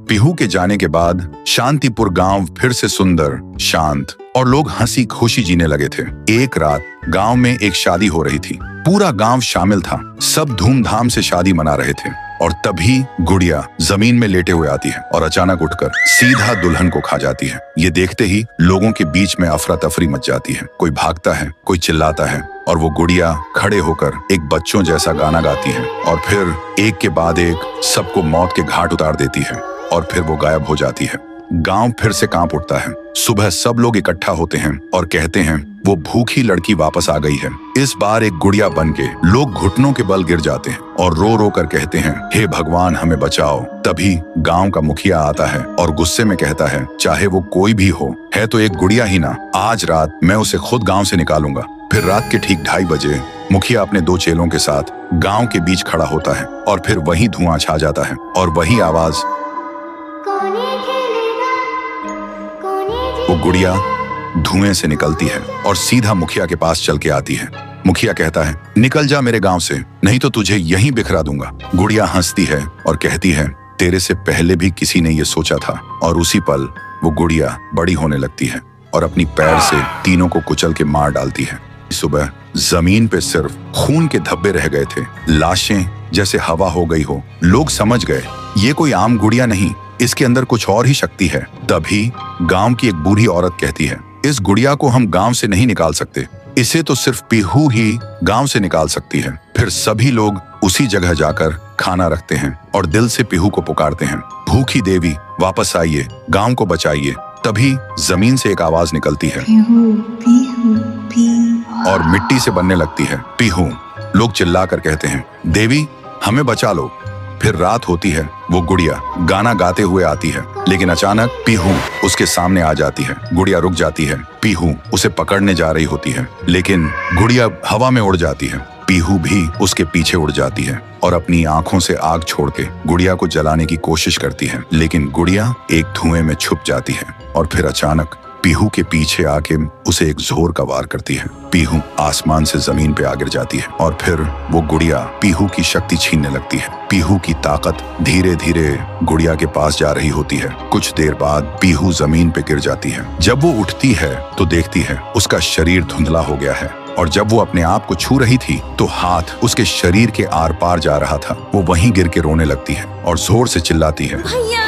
पीहू के जाने के बाद शांतिपुर गांव फिर से सुंदर, शांत और लोग हंसी खुशी जीने लगे थे। एक रात गांव में एक शादी हो रही थी। पूरा गांव शामिल था। सब धूमधाम से शादी मना रहे थे और तभी गुड़िया जमीन में लेटे हुए आती है और अचानक उठकर सीधा दुल्हन को खा जाती है। ये देखते ही लोगों के बीच में अफरा तफरी मच जाती है। कोई भागता है, कोई चिल्लाता है और वो गुड़िया खड़े होकर एक बच्चों जैसा गाना गाती है और फिर एक के बाद एक सबको मौत के घाट उतार देती है और फिर वो गायब हो जाती है। गांव फिर से कांप उठता है। सुबह सब लोग इकट्ठा होते हैं और कहते हैं वो भूखी लड़की वापस आ गई है। इस बार एक गुड़िया बन के लोग घुटनों के बल गिर जाते हैं और रो रो कर कहते हैं, हे भगवान हमें बचाओ। तभी गांव का मुखिया आता है और गुस्से में कहता है, चाहे वो कोई भी हो, है तो एक गुड़िया ही ना, आज रात मैं उसे खुद गांव से निकालूंगा। फिर रात के ठीक 2:30 बजे मुखिया अपने 2 चेलों के साथ गांव के बीच खड़ा होता है और फिर वही धुआं छा जाता है और वही आवाज, वो गुड़िया धुएं से निकलती है और सीधा मुखिया के पास चल के आती है। मुखिया कहता है, निकल जा मेरे गांव से, नहीं तो तुझे यहीं बिखरा दूंगा। गुड़िया हंसती है और कहती है, तेरे से पहले भी किसी ने ये सोचा था। और उसी पल वो गुड़िया बड़ी होने लगती है और अपनी पैर से तीनों को कुचल के मार डालती है। सुबह जमीन पे सिर्फ खून के धब्बे रह गए थे, लाशें जैसे हवा हो गई हो। लोग समझ गए ये कोई आम गुड़िया नहीं, इसके अंदर कुछ और ही शक्ति है। तभी गांव की एक बूढ़ी औरत कहती है, इस गुड़िया को हम गांव से नहीं निकाल सकते, इसे तो सिर्फ पीहू ही गांव से निकाल सकती है। फिर सभी लोग उसी जगह जाकर खाना रखते हैं और दिल से पीहू को पुकारते हैं, भूखी देवी वापस आइए, गांव को बचाइए। तभी जमीन से एक आवाज निकलती है, पीहू, पीहू, पीहू। और मिट्टी से बनने लगती है, पीहू। लोग चिल्लाकर कहते हैं, देवी हमें बचा लो। फिर रात होती है। वो गुड़िया गाना गाते हुए आती है, लेकिन अचानक पीहू उसके सामने आ जाती है। गुड़िया रुक जाती है। पीहू उसे पकड़ने जा रही होती है, लेकिन गुड़िया हवा में उड़ जाती है। पीहू भी उसके पीछे उड़ जाती है और अपनी आंखों से आग छोड़ के गुड़िया को जलाने की कोशिश करती है, लेकिन गुड़िया एक धुएं में छुप जाती है और फिर अचानक पीहू के पीछे आके उसे एक जोर का वार करती है। पीहू आसमान से जमीन पे आ गिर जाती है और फिर वो गुड़िया पीहू की शक्ति छीनने लगती है। पीहू की ताकत धीरे धीरे गुड़िया के पास जा रही होती है। कुछ देर बाद पीहू जमीन पे गिर जाती है। जब वो उठती है तो देखती है उसका शरीर धुंधला हो गया है और जब वो अपने आप को छू रही थी तो हाथ उसके शरीर के आर पार जा रहा था। वो वहीं गिर के रोने लगती है और जोर से चिल्लाती है, भैया,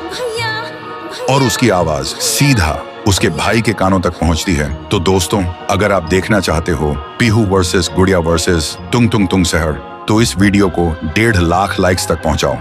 भैया, भैया। और उसकी आवाज सीधा उसके भाई के कानों तक पहुंचती है। तो दोस्तों, अगर आप देखना चाहते हो पीहू वर्सेस गुड़िया वर्सेस तुंग तुंग तुंग सहर, तो इस वीडियो को 1.5 लाख लाइक्स तक पहुंचाओ।